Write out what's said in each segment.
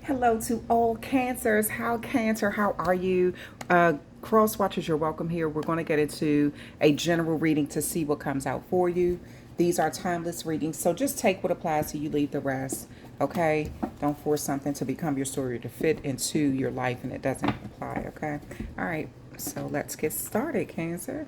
Hello to all cancers. How are you? Cross watchers, you're welcome here. We're going to get into a general reading to see what comes out for you. These are timeless readings, so just take what applies to you, leave the rest. Okay? Don't force something to become your story to fit into your life and it doesn't apply. Okay? All right. So let's get started, Cancer.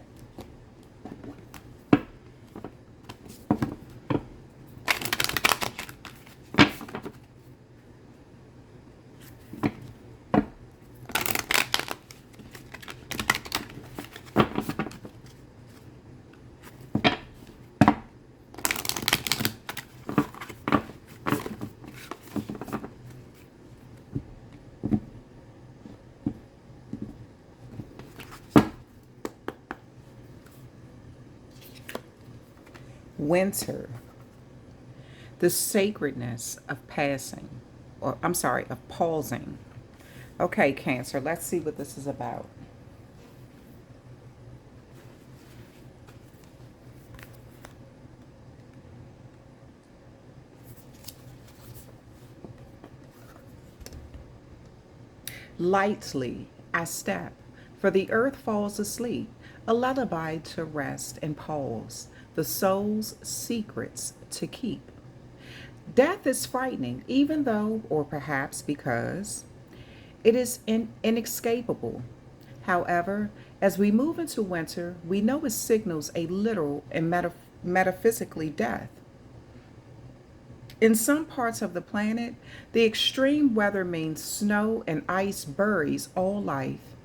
Winter, the sacredness of passing, or I'm sorry, of pausing. Okay, Cancer, let's see what this is about. Lightly I step, for the earth falls asleep, a lullaby to rest and pause, the soul's secrets to keep. Death is frightening, even though, or perhaps because, it is inescapable. However, as we move into winter, we know it signals a literal and metaphysically death. In some parts of the planet, the extreme weather means snow and ice buries all life,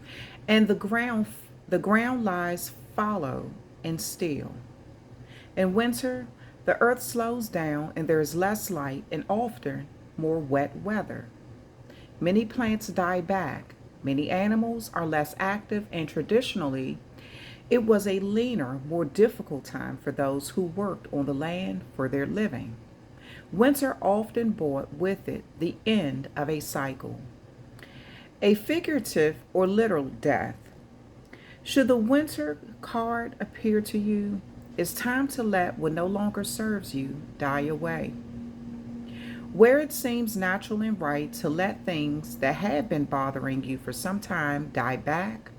and the ground lies fallow and still. In winter, the earth slows down and there is less light and often more wet weather. Many plants die back, many animals are less active, and traditionally, it was a leaner, more difficult time for those who worked on the land for their living. Winter often brought with it the end of a cycle, a figurative or literal death. Should the winter card appear to you, it's time to let what no longer serves you die away. Where it seems natural and right to let things that have been bothering you for some time die back,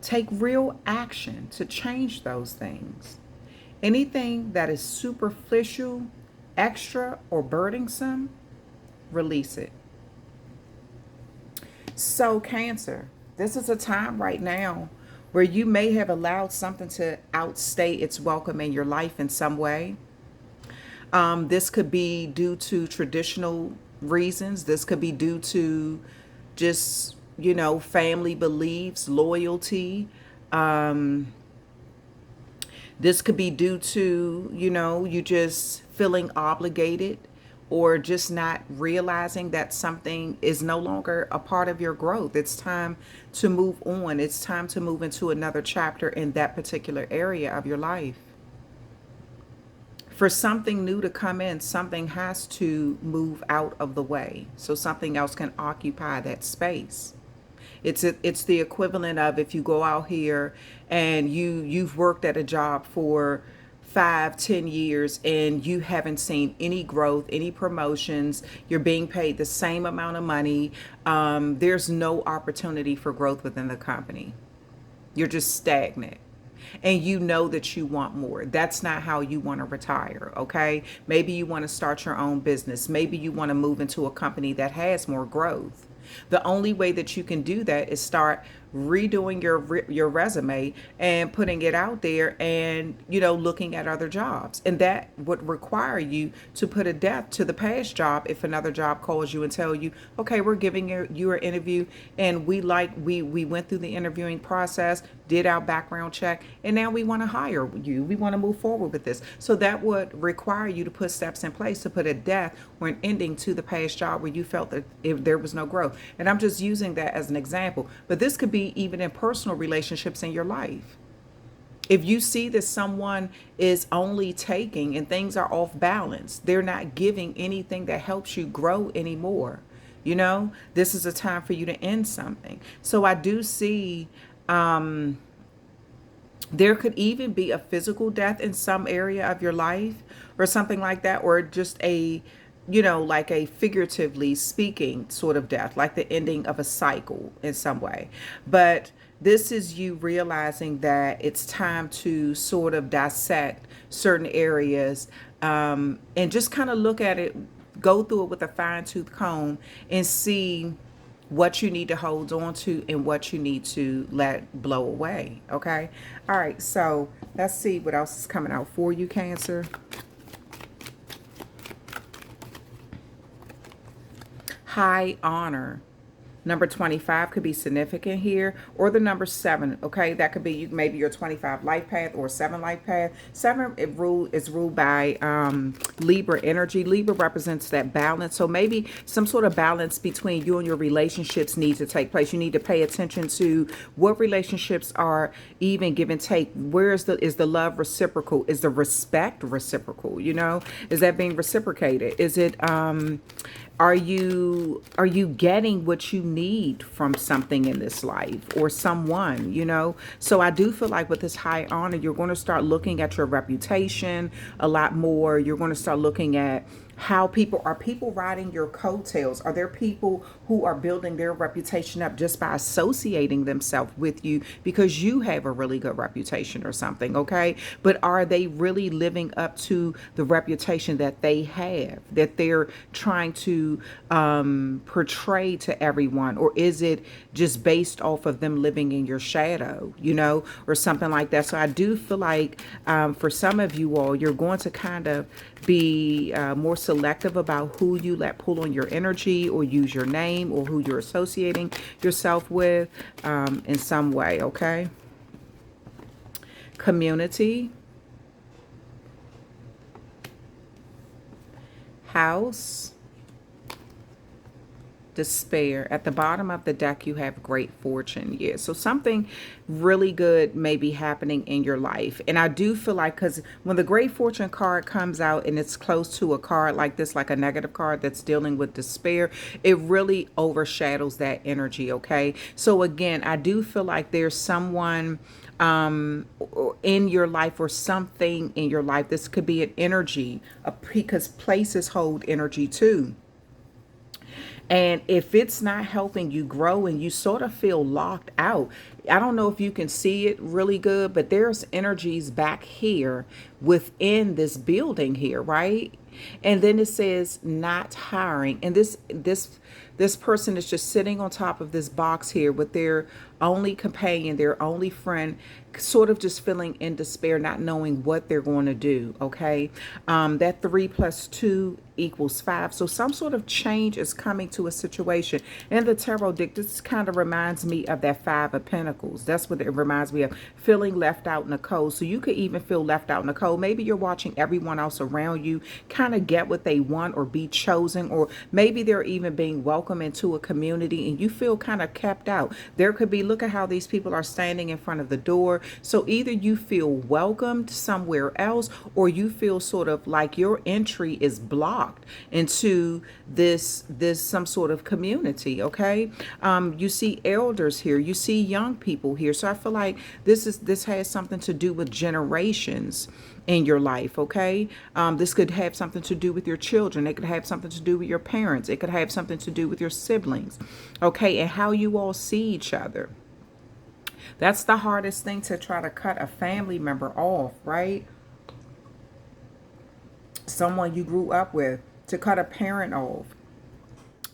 take real action to change those things. Anything that is superficial, extra, or burdensome, release it. So, Cancer, this is a time right now where you may have allowed something to outstay its welcome in your life in some way. This could be due to traditional reasons. This could be due to just, family beliefs, loyalty. Um, this could be due to, you just feeling obligated or just not realizing that something is no longer a part of your growth. It's time to move on. It's time to move into another chapter in that particular area of your life. For something new to come in, something has to move out of the way so something else can occupy that space. It's the equivalent of if you go out here and you've worked at a job for 5, 10 years and you haven't seen any growth, any promotions. You're being paid the same amount of money. There's no opportunity for growth within the company. You're just stagnant. And you know that you want more. That's not how you want to retire, okay? Maybe you want to start your own business. Maybe you want to move into a company that has more growth. The only way that you can do that is start redoing your resume and putting it out there, and looking at other jobs, and that would require you to put a death to the past job. If another job calls you and tell you, okay, we're giving you an interview, and we went through the interviewing process, did our background check, and now we want to hire you, we want to move forward with this. So that would require you to put steps in place to put a death or an ending to the past job where you felt that if there was no growth. And I'm just using that as an example, but this could be even in personal relationships in your life. If you see that someone is only taking and things are off balance, they're not giving anything that helps you grow anymore. This is a time for you to end something. So I do see there could even be a physical death in some area of your life or something like that, or just like a figuratively speaking sort of death, like the ending of a cycle in some way. But this is you realizing that it's time to sort of dissect certain areas, and just kind of look at it, go through it with a fine tooth comb and see what you need to hold on to and what you need to let blow away. Okay. All right. So let's see what else is coming out for you, Cancer. High honor. Number 25 could be significant here, or the number 7. Okay, that could be maybe your 25 life path or 7 life path. 7 is ruled by Libra energy. Libra represents that balance. So maybe some sort of balance between you and your relationships needs to take place. You need to pay attention to what relationships are even give and take. Where is the love reciprocal? Is the respect reciprocal? Is that being reciprocated? Is it are you getting what you need from something in this life or someone, So I do feel like with this high honor, you're going to start looking at your reputation a lot more. You're going to start looking at how people riding your coattails? Are there people who are building their reputation up just by associating themselves with you because you have a really good reputation or something, okay? But are they really living up to the reputation that they have, that they're trying to portray to everyone? Or is it just based off of them living in your shadow, or something like that? So I do feel like for some of you all, you're going to kind of be more selective about who you let pull on your energy or use your name or who you're associating yourself with in some way, okay? Community, house, despair. At the bottom of the deck, you have great fortune. Yeah, so something really good may be happening in your life. And I do feel like, because when the great fortune card comes out and it's close to a card like this, like a negative card that's dealing with despair, it really overshadows that energy, okay? So again, I do feel like there's someone in your life or something in your life. This could be an energy, because places hold energy too. And if it's not helping you grow and you sort of feel locked out, I don't know if you can see it really good, but there's energies back here within this building here, right? And then it says not hiring. And this person is just sitting on top of this box here with their only companion, their only friend, sort of just feeling in despair, not knowing what they're going to do. Okay. That 3 + 2 = 5. So some sort of change is coming to a situation. And the tarot deck, this kind of reminds me of that 5 of Pentacles. That's what it reminds me of, feeling left out in the cold. So you could even feel left out in the cold. Maybe you're watching everyone else around you kind of get what they want or be chosen, or maybe they're even being welcomed into a community and you feel kind of kept out. There could be, look at how these people are standing in front of the door. So either you feel welcomed somewhere else, or you feel sort of like your entry is blocked into this some sort of community. Okay. You see elders here, you see young people here. So I feel like this has something to do with generations in your life. Okay. This could have something to do with your children. It could have something to do with your parents. It could have something to do with your siblings. Okay. And how you all see each other. That's the hardest thing, to try to cut a family member off, right? Someone you grew up with, to cut a parent off,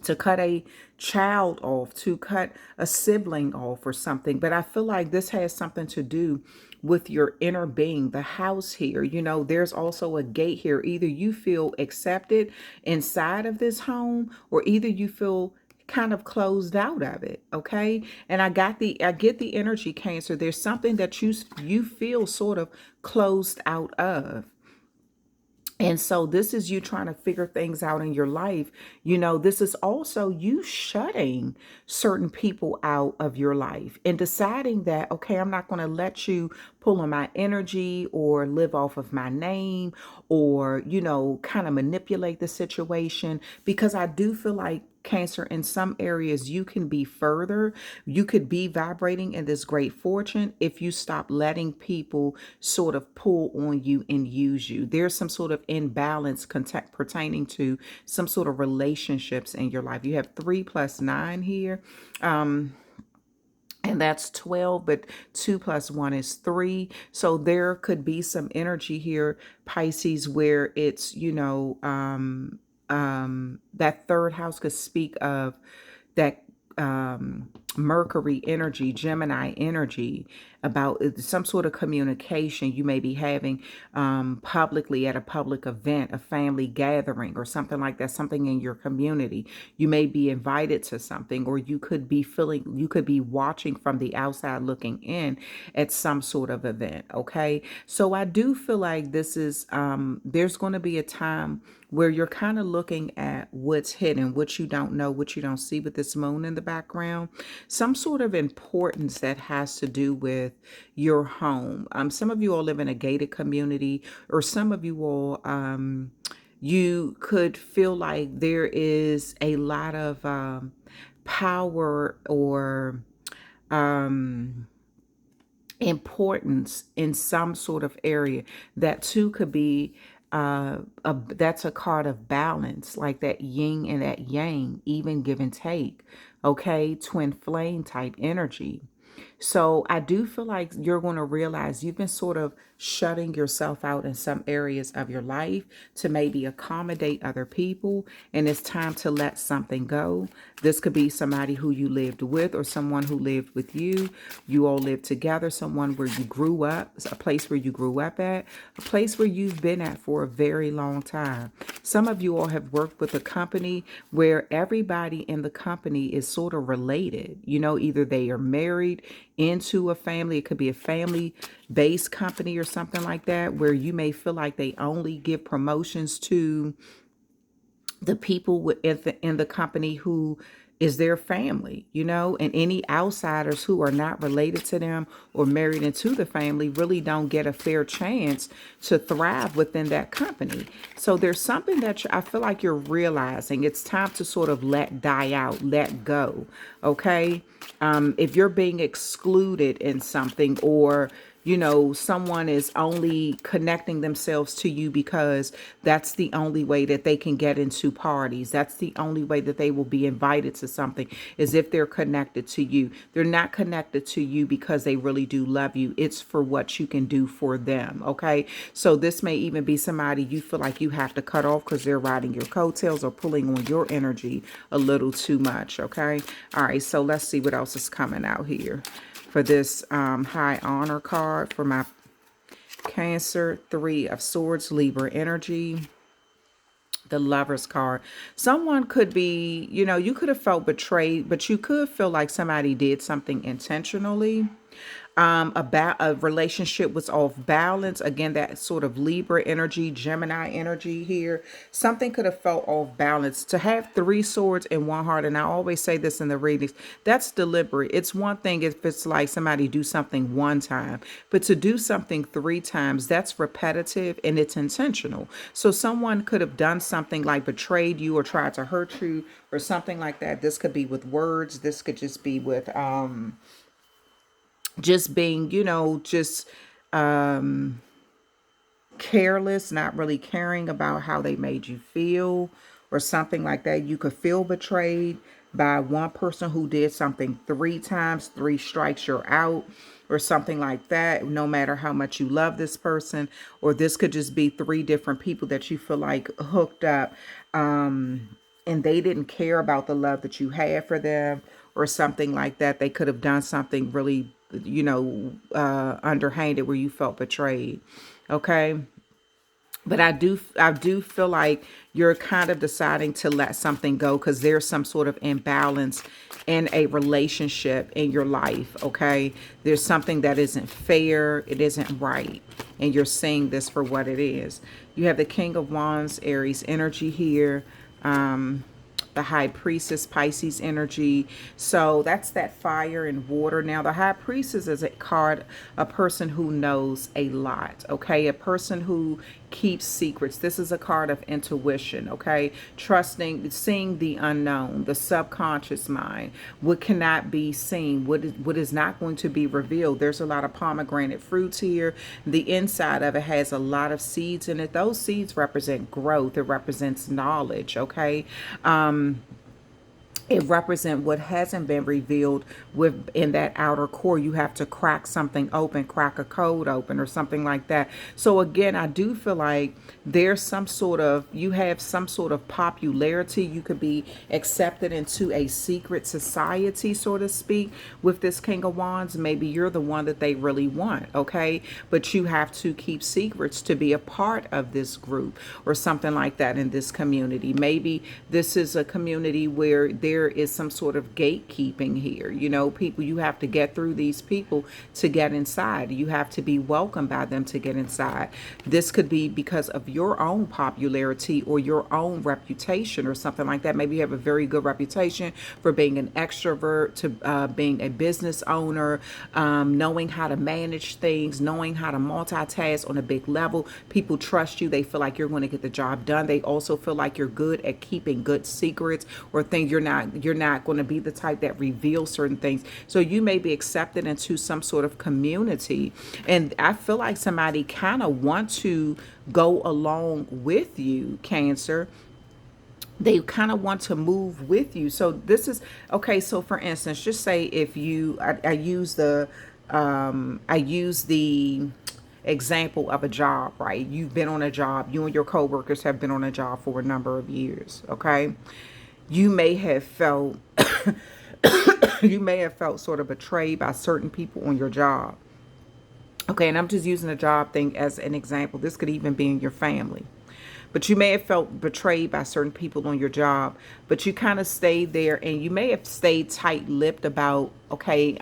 to cut a child off, to cut a sibling off or something. But I feel like this has something to do with your inner being, the house here. There's also a gate here. Either you feel accepted inside of this home, or either you feel kind of closed out of it. Okay. And I get the energy, Cancer. There's something that you feel sort of closed out of. And so this is you trying to figure things out in your life. This is also you shutting certain people out of your life and deciding that, okay, I'm not going to let you pull on my energy or live off of my name or, kind of manipulate the situation, because I do feel like Cancer, in some areas, you can be further. You could be vibrating in this great fortune if you stop letting people sort of pull on you and use you. There's some sort of imbalance pertaining to some sort of relationships in your life. You have 3 plus 9 here. And that's 12, but 2 plus 1 is 3. So there could be some energy here, Pisces, where it's, that third house could speak of that Mercury energy, Gemini energy, about some sort of communication you may be having publicly at a public event, a family gathering, or something like that, something in your community. You may be invited to something, or you could be watching from the outside looking in at some sort of event. Okay. So I do feel like this is, there's going to be a time where you're kind of looking at what's hidden, what you don't know, what you don't see with this moon in the background, some sort of importance that has to do with your home. Some of you all live in a gated community, or some of you all, you could feel like there is a lot of power or importance in some sort of area. That too could be that's a card of balance, like that yin and that yang, even give and take. Okay, twin flame type energy. So I do feel like you're going to realize you've been sort of shutting yourself out in some areas of your life to maybe accommodate other people, and it's time to let something go. This could be somebody who you lived with or someone who lived with you. You all lived together, someone where you grew up, a place where you grew up at, a place where you've been at for a very long time. Some of you all have worked with a company where everybody in the company is sort of related. Either they are married into a family. It could be a family-based company or something like that, where you may feel like they only give promotions to the people in the company who is their family, and any outsiders who are not related to them or married into the family really don't get a fair chance to thrive within that company. So there's something that I feel like you're realizing it's time to sort of let die out, let go. Okay. If you're being excluded in something, or someone is only connecting themselves to you because that's the only way that they can get into parties. That's the only way that they will be invited to something, is if they're connected to you. They're not connected to you because they really do love you. It's for what you can do for them. Okay. So this may even be somebody you feel like you have to cut off because they're riding your coattails or pulling on your energy a little too much. Okay. All right. So let's see what else is coming out here for this high honor card for my Cancer. 3 of Swords, Libra energy. The Lover's card. Someone could be, you could have felt betrayed, but you could feel like somebody did something intentionally. About a relationship was off balance. Again, that sort of Libra energy, Gemini energy here. Something could have felt off balance. To have 3 swords in one heart, and I always say this in the readings, that's deliberate. It's one thing if it's like somebody do something one time, but to do something 3 times, that's repetitive and it's intentional. So someone could have done something like betrayed you or tried to hurt you or something like that. This could be with words. This could just be with just being, just careless, not really caring about how they made you feel or something like that. You could feel betrayed by one person who did something 3 times, 3 strikes, you're out, or something like that, no matter how much you love this person. Or this could just be 3 different people that you feel like hooked up, and they didn't care about the love that you had for them or something like that. They could have done something really, underhanded where you felt betrayed. Okay. But I do feel like you're kind of deciding to let something go because there's some sort of imbalance in a relationship in your life. Okay. There's something that isn't fair. It isn't right. And you're seeing this for what it is. You have the King of Wands, Aries energy here. The High Priestess, Pisces energy. So that's that fire and water. Now, the High Priestess is a card, a person who knows a lot, okay? A person who keeps secrets. This is a card of intuition, okay? Trusting, seeing the unknown, the subconscious mind, what cannot be seen, what is not going to be revealed. There's a lot of pomegranate fruits here. The inside of it has a lot of seeds in it. Those seeds represent growth. It represents knowledge, okay? It represents what hasn't been revealed within that outer core. You have to crack something open, crack a code open or something like that. So again, I do feel like there's some sort of, you have some sort of popularity. You could be accepted into a secret society, so to speak, with this King of Wands. Maybe you're the one that they really want, okay? But you have to keep secrets to be a part of this group or something like that in this community. Maybe this is a community where there is some sort of gatekeeping here. You know, people, you have to get through these people to get inside. You have to be welcomed by them to get inside. This could be because of your own popularity or your own reputation or something like that. Maybe you have a very good reputation for being an extrovert, to being a business owner, knowing how to manage things, knowing how to multitask on a big level. People trust you. They feel like you're going to get the job done. They also feel like you're good at keeping good secrets or things. You're not going to be the type that reveals certain things. So you may be accepted into some sort of community. And I feel like somebody kind of want to go along with you, Cancer. They kind of want to move with you. So this is okay. So for instance, just say if you, I use the example of a job, right? You've been on a job. You and your coworkers have been on a job for a number of years. Okay. You may have felt you may have felt sort of betrayed by certain people on your job. Okay, and I'm just using the job thing as an example. This could even be in your family. But you may have felt betrayed by certain people on your job, but you kind of stayed there and you may have stayed tight-lipped about, okay,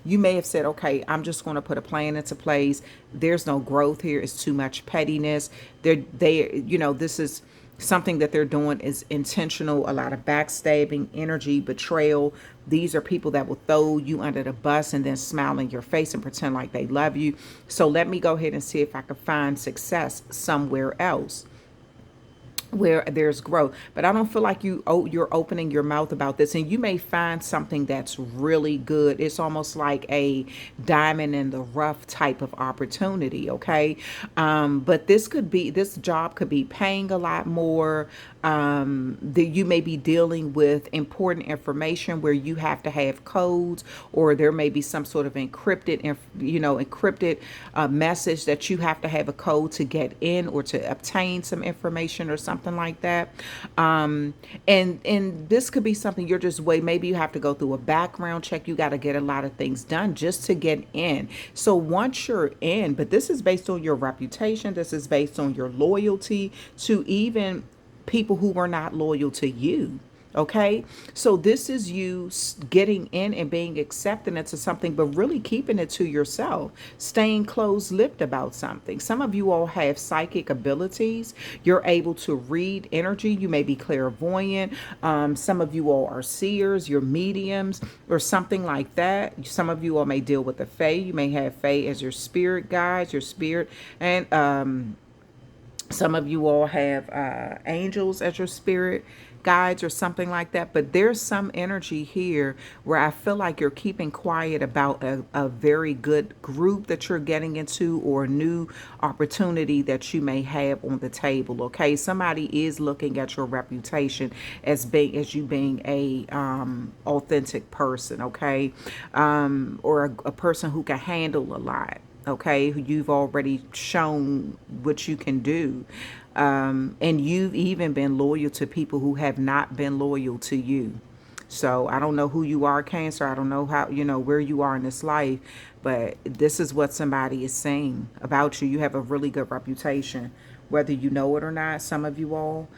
you may have said, okay, I'm just going to put a plan into place. There's no growth here. It's too much pettiness. This is something that they're doing is intentional, a lot of backstabbing, energy, betrayal. These are people that will throw you under the bus and then smile in your face and pretend like they love you. So let me go ahead and see if I can find success somewhere else where there's growth. But I don't feel like you're opening your mouth about this, and you may find something that's really good. It's almost like a diamond in the rough type of opportunity, okay? But this job could be paying a lot more. That you may be dealing with important information where you have to have codes, or there may be some sort of encrypted message that you have to have a code to get in or to obtain some information or something like that. And this could be something you're just maybe you have to go through a background check. You got to get a lot of things done just to get in. So once you're in, but this is based on your reputation, this is based on your loyalty to even people who were not loyal to you. Okay, so this is you getting in and being accepted into something, but really keeping it to yourself, staying closed-lipped about something. Some of you all have psychic abilities. You're able to read energy. You may be clairvoyant. Some of you all are seers, you're mediums, or something like that. Some of you all may deal with the Fae. You may have Fae as your spirit guides, your spirit, and some of you all have angels as your spirit guides or something like that. But there's some energy here where I feel like you're keeping quiet about a very good group that you're getting into or a new opportunity that you may have on the table. Okay, somebody is looking at your reputation as you being a authentic person. Okay, or a person who can handle a lot. Okay, you've already shown what you can do. And you've even been loyal to people who have not been loyal to you. So I don't know who you are, Cancer. I don't know where you are in this life, but this is what somebody is saying about you. You have a really good reputation, whether you know it or not, some of you all.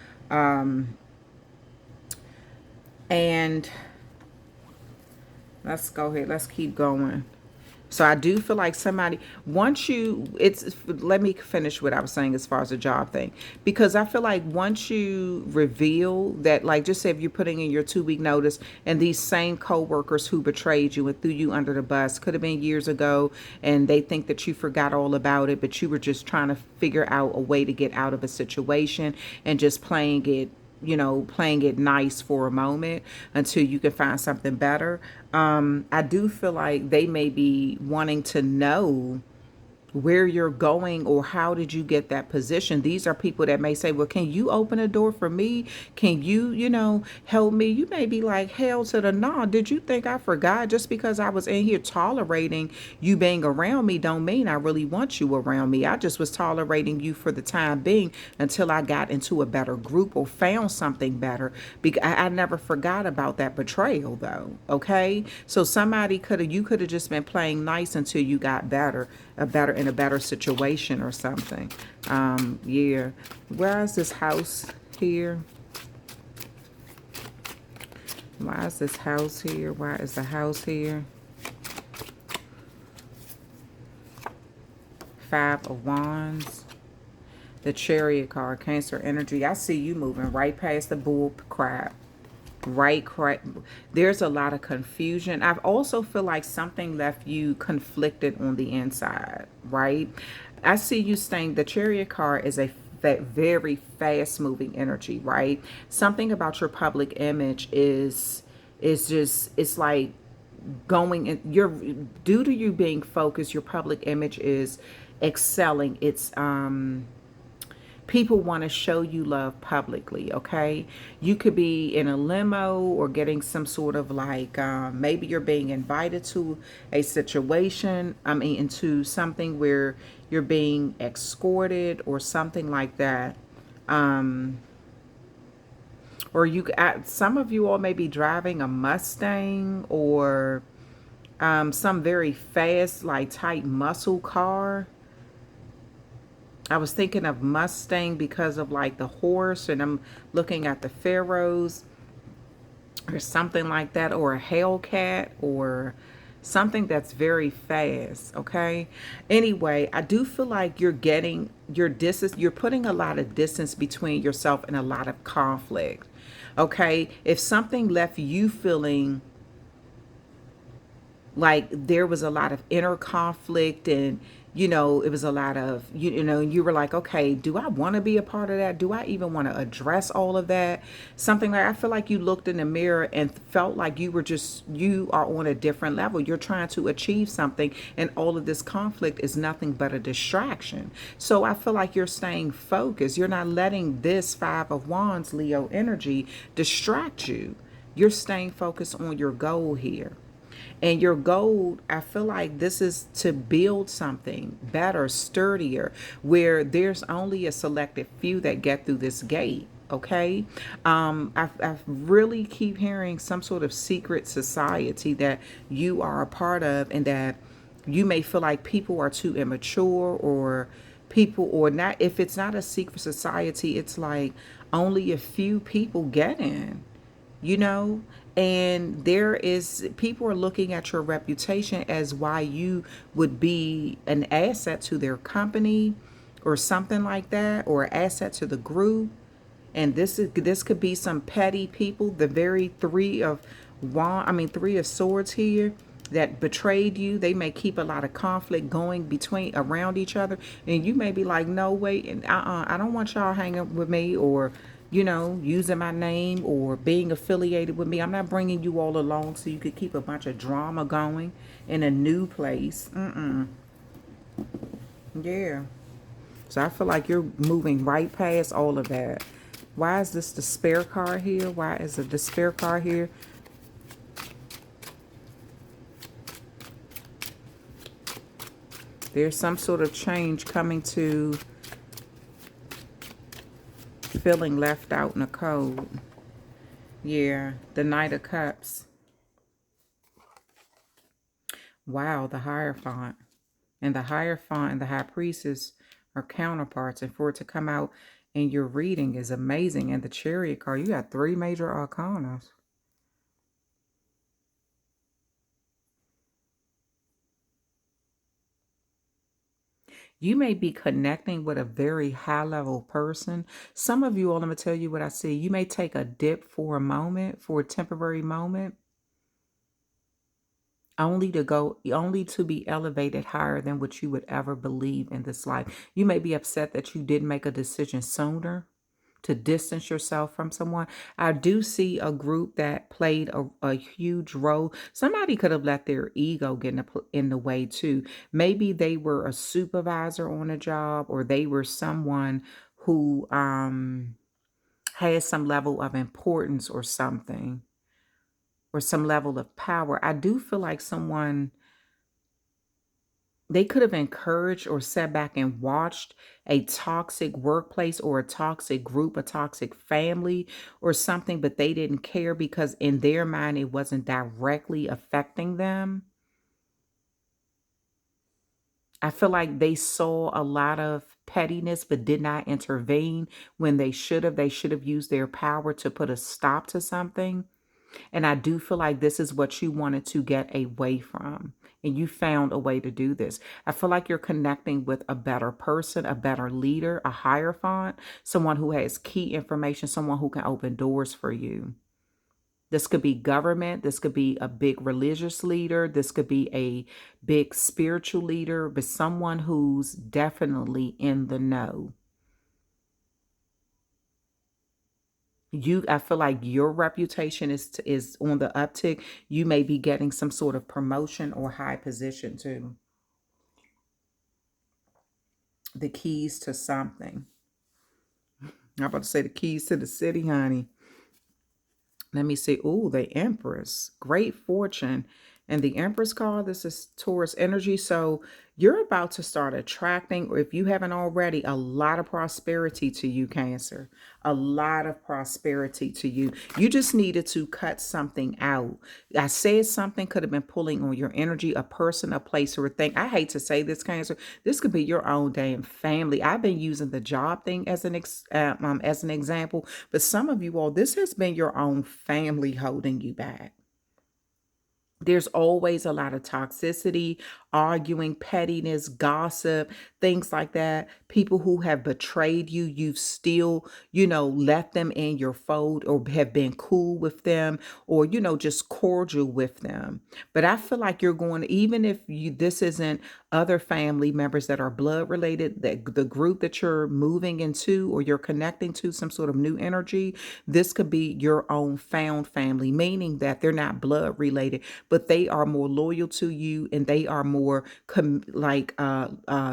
And let's go ahead. Let's keep going. So I do feel like somebody, once you, let me finish what I was saying as far as the job thing. Because I feel like once you reveal that, like just say if you're putting in your 2 week notice and these same coworkers who betrayed you and threw you under the bus, could have been years ago, and they think that you forgot all about it, but you were just trying to figure out a way to get out of a situation and just playing it nice for a moment until you can find something better. I do feel like they may be wanting to know where you're going or how did you get that position. These are people that may say, well, can you open a door for me? Can you, help me? You may be like, hell to the no. Did you think I forgot? Just because I was in here tolerating you being around me don't mean I really want you around me. I just was tolerating you for the time being until I got into a better group or found something better. Because I never forgot about that betrayal though. Okay. So you could have just been playing nice until you got in a better situation or something. Yeah. Where is this house here? Why is this house here? Why is the house here? 5 of Wands. The Chariot card, Cancer energy. I see you moving right past the bull crap. Right, correct. There's a lot of confusion. I also feel like something left you conflicted on the inside, right? I see you staying. The Chariot card is a very fast moving energy, right? Something about your public image is just, it's like going in your, due to you being focused, your public image is excelling. It's people want to show you love publicly. Okay, you could be in a limo or getting some sort of like maybe you're being invited to a situation, into something where you're being escorted or something like that. Or some of you all may be driving a Mustang or some very fast, like tight muscle car. I was thinking of Mustang because of like the horse, and I'm looking at the Pharaohs or something like that, or a Hellcat or something that's very fast. Okay. Anyway, I do feel like you're getting your distance. You're putting a lot of distance between yourself and a lot of conflict. Okay. If something left you feeling like there was a lot of inner conflict and it was a lot of you were like, okay, do I want to be a part of that? Do I even want to address all of that? Something like, I feel like you looked in the mirror and felt like you are on a different level. You're trying to achieve something, and all of this conflict is nothing but a distraction. So I feel like you're staying focused. You're not letting this 5 of Wands Leo energy distract you. You're staying focused on your goal here. And your goal, I feel like this is to build something better, sturdier, where there's only a selected few that get through this gate. Okay. I really keep hearing some sort of secret society that you are a part of, and that you may feel like people are too immature, or people, or not. If it's not a secret society, it's like only a few people get in, you know and people are looking at your reputation as why you would be an asset to their company or something like that, or an asset to the group. And this could be some petty people. The very 3 of Swords here that betrayed you. They may keep a lot of conflict going around each other, and you may be like, no, wait, and I don't want y'all hanging with me, or using my name or being affiliated with me. I'm not bringing you all along so you could keep a bunch of drama going in a new place. Yeah. So I feel like you're moving right past all of that. Why is this the Despair card here? Why is the Despair card here? There's some sort of change coming to feeling left out in the cold. Yeah, the Knight of Cups. Wow, the Hierophant. And the Hierophant and the High Priestess are counterparts. And for it to come out in your reading is amazing. And the Chariot card, you got 3 major arcanas. You may be connecting with a very high level person. Some of you all, I'm going to tell you what I see. You may take a dip for a moment, for a temporary moment, only to be elevated higher than what you would ever believe in this life. You may be upset that you didn't make a decision sooner to distance yourself from someone. I do see a group that played a huge role. Somebody could have let their ego get in the way too. Maybe they were a supervisor on a job, or they were someone who had some level of importance or something, or some level of power. I do feel like someone, they could have encouraged or sat back and watched a toxic workplace or a toxic group, a toxic family or something, but they didn't care because in their mind it wasn't directly affecting them. I feel like they saw a lot of pettiness but did not intervene when they should have. They should have used their power to put a stop to something. And I do feel like this is what you wanted to get away from. And you found a way to do this. I feel like you're connecting with a better person, a better leader, a hierophant, someone who has key information, someone who can open doors for you. This could be government. This could be a big religious leader. This could be a big spiritual leader, but someone who's definitely in the know. I feel like your reputation is on the uptick. You may be getting some sort of promotion or high position too. The keys to something. I'm about to say the keys to the city, honey. Let me see. Ooh, the Empress. Great fortune. And the Empress card, this is Taurus energy. So you're about to start attracting, or if you haven't already, a lot of prosperity to you, Cancer. A lot of prosperity to you. You just needed to cut something out. I said something could have been pulling on your energy, a person, a place, or a thing. I hate to say this, Cancer. This could be your own damn family. I've been using the job thing as an example, but some of you all, this has been your own family holding you back. There's always a lot of toxicity, arguing, pettiness, gossip, things like that. People who have betrayed you, you've still, let them in your fold, or have been cool with them, or, just cordial with them. But I feel like you're going, even if this isn't other family members that are blood related, that the group that you're moving into or you're connecting to, some sort of new energy, this could be your own found family, meaning that they're not blood related, but they are more loyal to you, and they are more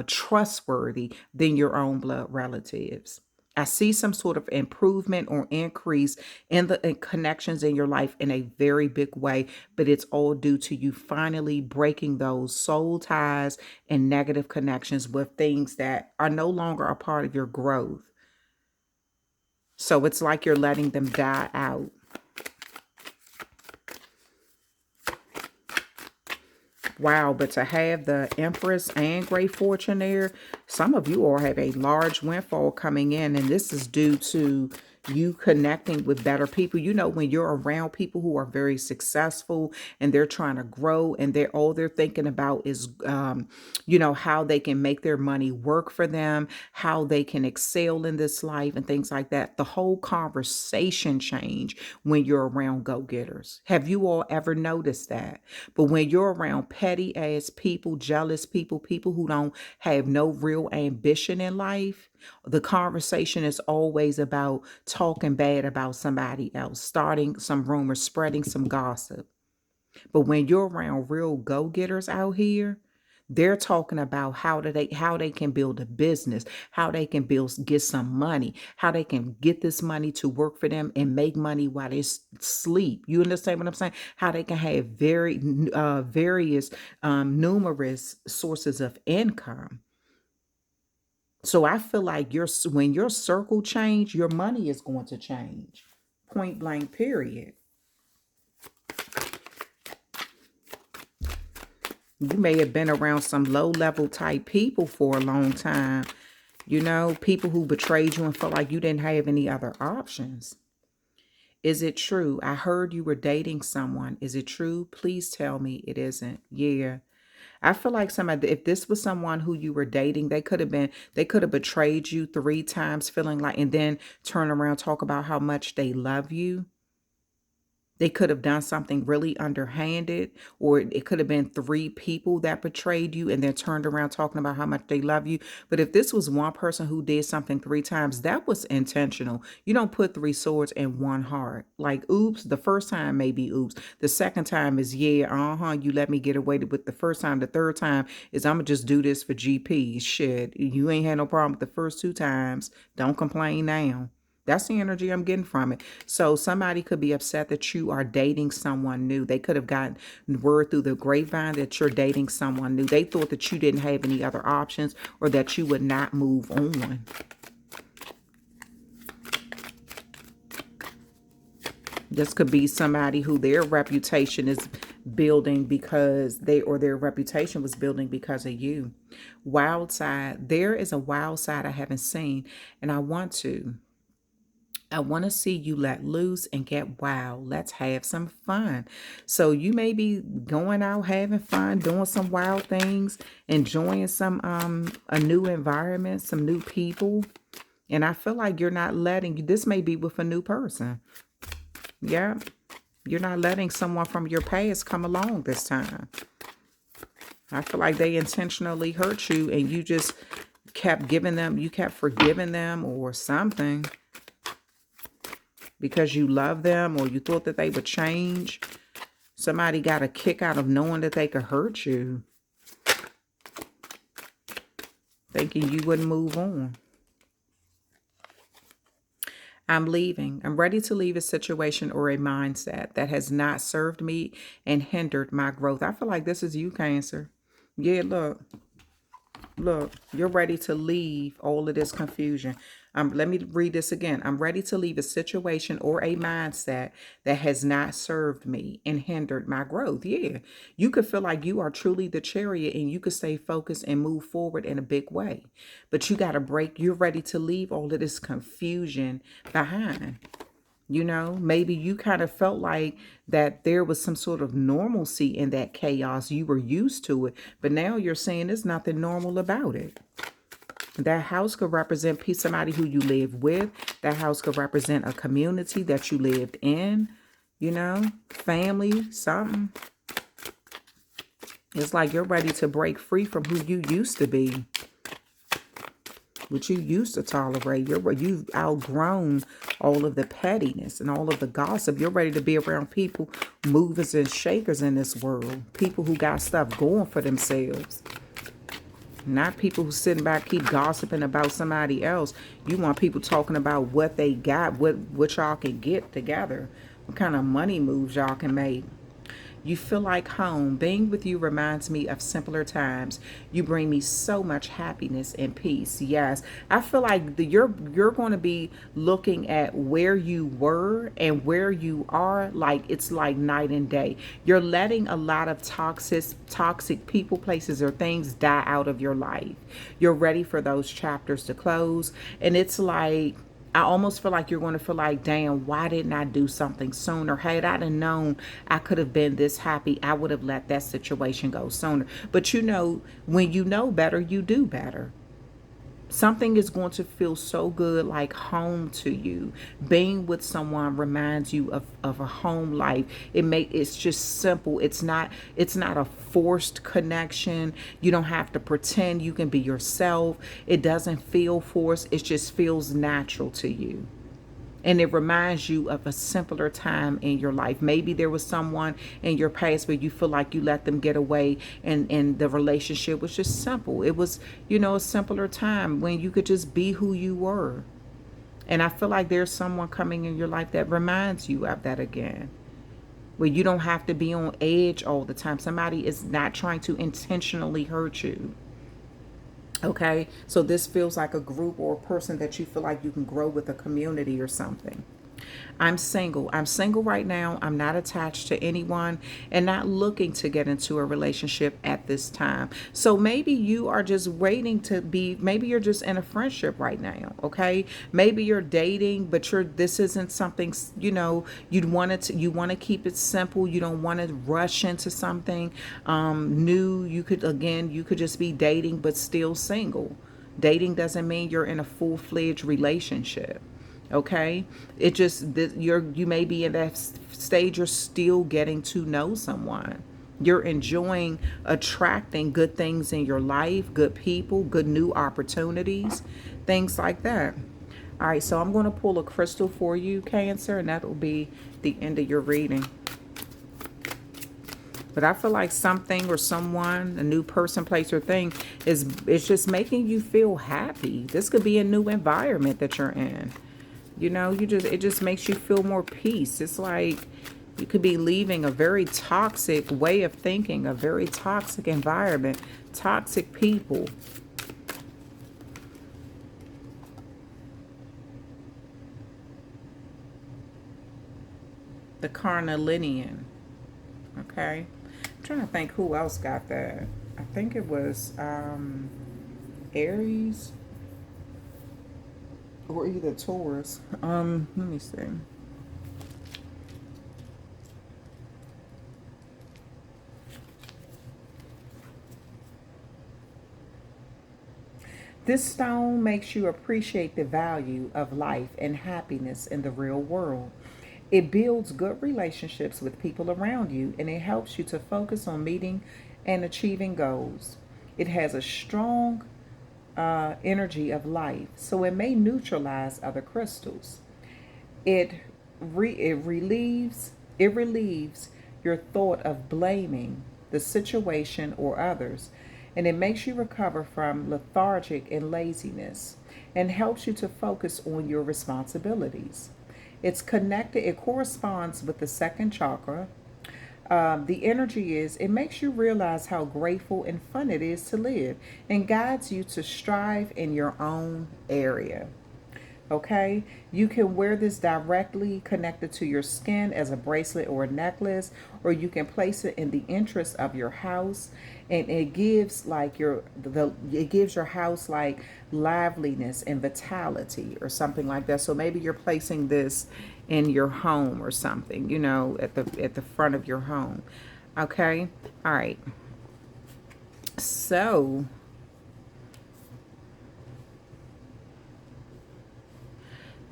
trustworthy than your own blood relatives. I see some sort of improvement or increase in the connections in your life in a very big way, but it's all due to you finally breaking those soul ties and negative connections with things that are no longer a part of your growth. So it's like you're letting them die out. Wow, but to have the Empress and Great Fortune there, some of you all have a large windfall coming in, and this is due to you connecting with better people. When you're around people who are very successful and they're trying to grow, and all they're thinking about is, how they can make their money work for them, how they can excel in this life and things like that. The whole conversation change when you're around go-getters. Have you all ever noticed that? But when you're around petty ass people, jealous people, people who don't have no real ambition in life, the conversation is always about talking bad about somebody else, starting some rumors, spreading some gossip. But when you're around real go-getters out here, they're talking about how they can build a business, how they can get some money, how they can get this money to work for them and make money while they sleep. You understand what I'm saying? How they can have various numerous sources of income. So I feel like when your circle change, your money is going to change. Point blank, period. You may have been around some low level type people for a long time. People who betrayed you and felt like you didn't have any other options. Is it true? I heard you were dating someone. Is it true? Please tell me it isn't. Yeah. I feel like somebody, if this was someone who you were dating, they could have betrayed you 3 times, feeling like, and then turn around, talk about how much they love you. They could have done something really underhanded, or it could have been 3 people that betrayed you and then turned around talking about how much they love you. But if this was one person who did something 3 times, that was intentional. You don't put 3 swords in one heart. Like, oops, the first time maybe oops. The second time is, yeah, you let me get away with the first time. The third time is, I'm going to just do this for GP. Shit, you ain't had no problem with the first 2 times. Don't complain now. That's the energy I'm getting from it. So somebody could be upset that you are dating someone new. They could have gotten word through the grapevine that you're dating someone new. They thought that you didn't have any other options, or that you would not move on. This could be somebody who their reputation is building because their reputation was building because of you. Wild side. There is a wild side I haven't seen, and I want to see you let loose and get wild. Let's have some fun. So you may be going out having fun, doing some wild things, enjoying some a new environment, some new people. And I feel like you're not letting, this may be with a new person. Yeah. You're not letting someone from your past come along this time. I feel like they intentionally hurt you and you just kept you kept forgiving them or something, because you love them or you thought that they would change. Somebody got a kick out of knowing that they could hurt you, thinking you wouldn't move on. I'm leaving. I'm ready to leave a situation or a mindset that has not served me and hindered my growth. I feel like this is you, Cancer. Yeah, look, you're ready to leave all of this confusion. Let me read this again. I'm ready to leave a situation or a mindset that has not served me and hindered my growth. Yeah, you could feel like you are truly the Chariot and you could stay focused and move forward in a big way. But you got to break. You're ready to leave all of this confusion behind. You know, maybe you kind of felt like that there was some sort of normalcy in that chaos. You were used to it, but now you're saying there's nothing normal about it. That house could represent somebody who you live with. That house could represent a community that you lived in, you know, family, something. It's like you're ready to break free from who you used to be, what you used to tolerate. You've outgrown all of the pettiness and all of the gossip. You're ready to be around people, movers and shakers in this world. People who got stuff going for themselves. Not people who sitting back keep gossiping about somebody else. You want people talking about what they got, what y'all can get together, what kind of money moves y'all can make. You feel like home. Being with you reminds me of simpler times. You bring me so much happiness and peace. Yes, I feel like you're going to be looking at where you were and where you are. Like it's like night and day. You're letting a lot of toxic people, places, or things die out of your life. You're ready for those chapters to close, and it's like, I almost feel like you're going to feel like, damn, why didn't I do something sooner? Had I known I could have been this happy, I would have let that situation go sooner. But you know, when you know better, you do better. Something is going to feel so good, like home to you. Being with someone reminds you of a home life. It's just simple. It's not a forced connection. You don't have to pretend. You can be yourself. It doesn't feel forced. It just feels natural to you. And it reminds you of a simpler time in your life. Maybe there was someone in your past where you feel like you let them get away and the relationship was just simple. It was, you know, a simpler time when you could just be who you were. And I feel like there's someone coming in your life that reminds you of that again, where you don't have to be on edge all the time. Somebody is not trying to intentionally hurt you. Okay, so this feels like a group or a person that you feel like you can grow with, a community or something. I'm single. I'm single right now. I'm not attached to anyone and not looking to get into a relationship at this time. So maybe you are just waiting to be, maybe you're just in a friendship right now, okay? Maybe you're dating, but this isn't something, you want to keep it simple. You don't want to rush into something new. You could just be dating but still single. Dating doesn't mean you're in a full-fledged relationship. Okay, it just you may be in that stage. You're still getting to know someone. You're enjoying attracting good things in your life, good people, good new opportunities, things like that. All right, so I'm going to pull a crystal for you, Cancer, and that will be the end of your reading. But I feel like something or someone, a new person, place, or thing is just making you feel happy. This could be a new environment that you're in. It just makes you feel more peace. It's like you could be leaving a very toxic way of thinking, a very toxic environment, toxic people. The Carnelian. Okay. I'm trying to think who else got that. I think it was Aries or either Taurus. Let me see. This stone makes you appreciate the value of life and happiness in the real world. It builds good relationships with people around you, and it helps you to focus on meeting and achieving goals. It has a strong energy of life, so it may neutralize other crystals. It relieves your thought of blaming the situation or others, and it makes you recover from lethargic and laziness and helps you to focus on your responsibilities. It corresponds with the second chakra. The energy it makes you realize how grateful and fun it is to live and guides you to strive in your own area. Okay, you can wear this directly connected to your skin as a bracelet or a necklace, or you can place it in the entrance of your house, and it gives it gives your house like liveliness and vitality or something like that. So maybe you're placing this in your home or something, at the front of your home. Okay, all right. So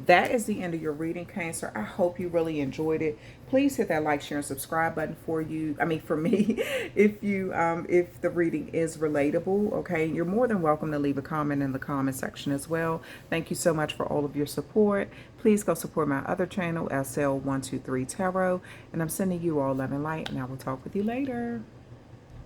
that is the end of your reading, Cancer. I hope you really enjoyed it. Please hit that like, share, and subscribe button for me, if the reading is relatable. Okay, you're more than welcome to leave a comment in the comment section as well. Thank you so much for all of your support. Please go support my other channel, SL123 Tarot, and I'm sending you all love and light, and I will talk with you later.